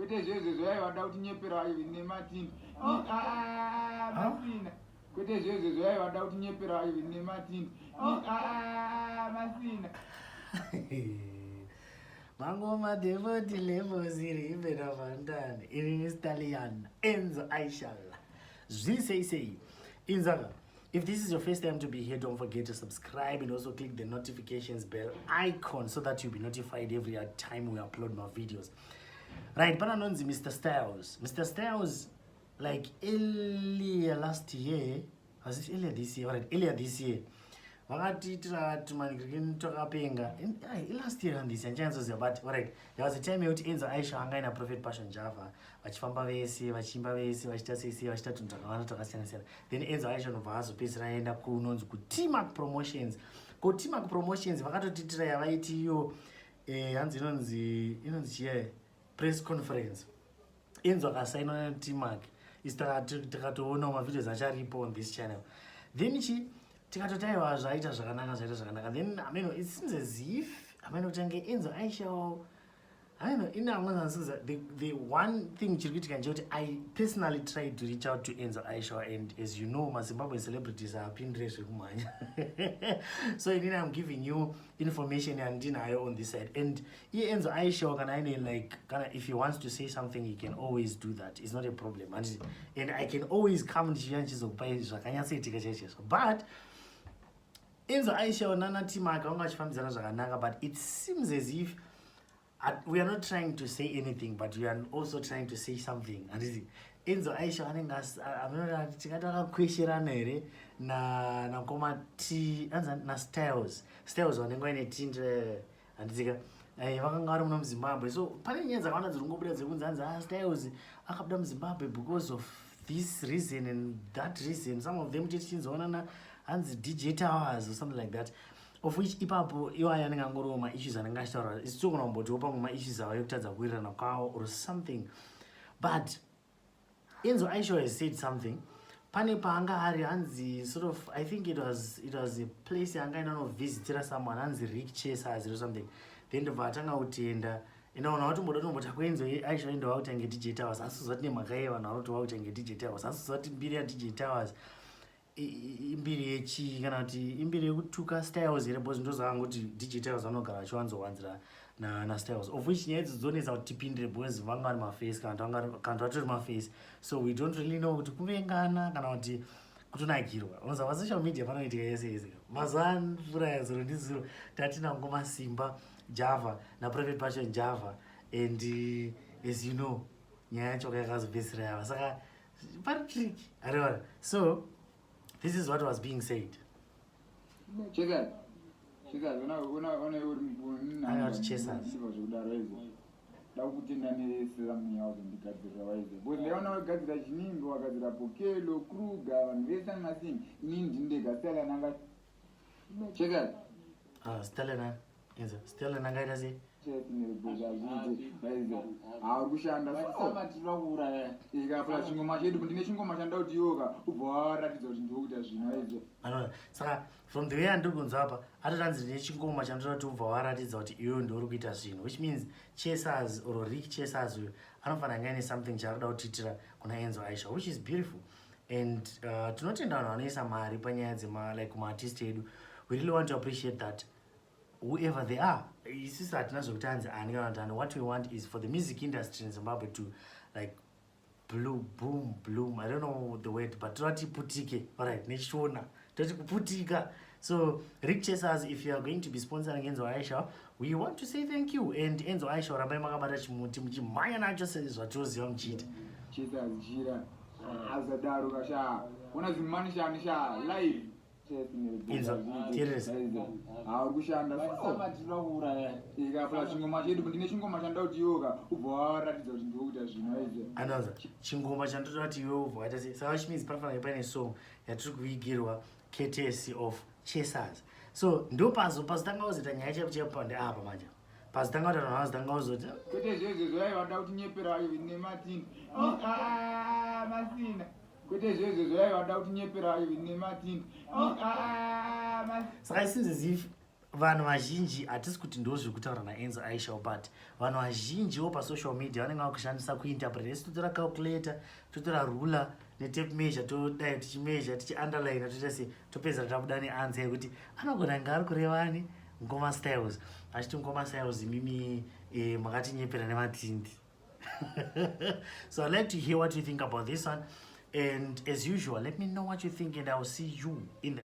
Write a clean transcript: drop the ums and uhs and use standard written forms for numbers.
Kwete zvezvo zvaivada kuti nyepera ine matini. Masina. Kwete zvezvo zvaivada kuti nyepera ine matini. Masina. Mangoma devoti levo ziri ibera vandani. In Italian. Enzo Aishala. Say. Inzaga. If this is your first time to be here, don't forget to subscribe and also click the notifications bell icon so that you'll be notified every time we upload more videos. Right, but anonzi Mr. Styles. Mr. Styles, like earlier last year, was it earlier this year? Right, earlier this year. Wakati tumanikini toka penga. Last year and this year, chances are, but right, there was a time you Enzo Aisha hanga in a Prophet Passion Java. Vachifamba vese, vachimba vese, vachita sisi, vachita tuntakana tukasiyana siyana. Then Enzo Aisha novahazo pesi raenda kunonzi ku T-Mark Promotions. Ku T-Mark Promotions vakatotitira yavaiti iyo inonzi chiye press conference. Enzo akasaina na T-Mark. Tikatoona mavideos acharipo on this channel. Then tikatotaiwa zvaita zvakanaka. Then it seems as if utange Enzo Aisha the one thing I personally tried to reach out to Enzo Aisha, and as you know, my Zimbabwean celebrities are Pinterest. So I'm giving you information and on this side. And Enzo Aisha, if he wants to say something, he can always do that. It's not a problem. And I can always come to you. But Enzo Aisha Nana T-Mark, but it seems as if we are not trying to say anything, but we are also trying to say something. And Enzo Aisha question na koma T na Styles wanengo ine tindre andizika vakanga vari muno muZimbabwe. So pane nyaya dzakawanda dziri kungobuda dzekunzi Styles akabuda muZimbabwe because of this reason and that reason. Some of them tichinzoonana hanzi DJ Towers or something like that, of which ipapo iwaya anengangoriwo ma-issues anenge achitaura isitokona kumbotiwo pamwe ma-issues avo ekutadza kuwirirana kwawo or something. But Enzo Aisha has said something. Pane paanga ari hanzi sort of, I think it was a place yanga inovisitira someone hanzi Rick Chasers or something. Then ndobva atanga kutienda inaona watomboda tombota kwenzo Aisha enda wautange DJ Towers asizoti nemhaka vanhu vanoti wautange DJ Towers asizoti mbiri yaDJ Towers imbiri yechi kana kuti imbiri yekutuka Styles here, because ndozvanga kuti DJ Towers vanogara vachiwanzowanzira na Styles, of which nyaya idzi dzonetsa kuti tipindire because vanga vari maface kana vatori maface. So we don't really know kuti kuvengana kana kuti kutonakirwa. Unozwa pasocial media panoitika yese mazuva mvura zuro ndizuro tatina ngoma Simba Java na Prophet Passion Java, and as you know nyaya yacho yakazopedzisira yava saka pari tricky arivara. So this is what was being said. Check that. When I got Chasers. Ndakutenda nesiramu yawo ndikadzira waize because leona wagadzira chinimbi wagadzira Pokelo Kruger vanhu vese masini inini ndindega Stella nanga check that Stella nangaita sei kushanda ikapla chingoma chedu ndine chingoma chanda kuti yoga ubva waratidza kuti ndikuita zvino saka from the way andikunzwa apa atotanzi ndine chingoma chandoda kuti ubva waratidza kuti iweyo ndiuri kuita zvinhu, which means Chasers or Rick Chasers uyo anofanira anga ine something chaarida kutiitira kuna Enzo Aisha, which is beautiful. And tinotenda vanhu vanoisa mari panyaya dzema like kumaartist edu. We really want to appreciate that whoever they are. Isusu hatina zvokuti hanzi ani kana kuti ani. What we want is for the music industry in Zimbabwe to like bloom. I don't know the word, but toti putike. Alright, nechishona toti kuputika. So Rick Chasers, if you are going to be sponsoring Enzo Aisha, we want to say thank you. And Enzo Aisha rambai makabata chimuti muchimhanya nacho sezvatoziva muchiita. Chasers jira azadaro kasha una zimanisha nisha live kushanda ikapla chingoma chedu ndine chingoma chanda kuti yoga ubva waratidza kuti ndikuita zvino izvo anoza chingoma chandoda kuti iwe ubva waita sei. Saka which means panofanira paine song yatiri kuigirwa courtesy of Chasers. So ndo pazotanga kuzoita nyaya chepa ndeapa manje pazotanga kuti vanhu vazotanga kuzoti kwete zvezvo zvaivada kuti nyepera nematini masina kwete zvezvo zvaivada kuti nyepera nematini saka it seems as if vanhu vazhinji hatisi kuti ndo zviri kutaura naenzo aisha, but vanhu vazhinjiwo pasocial media vanenge vakushandisa kuinterpret. Esi totora calculator, totora ruler netape measure, todai tichimeasure, tichiunderline, toita se topedzera tabuda neansa yekuti anogona nga ari kurevani Ngoma Styles. Achiti Ngoma Styles imimi makatinyepera nematindi. So I'd like to hear what you think about this one, and as usual, let me know what you think, and I'll see you in the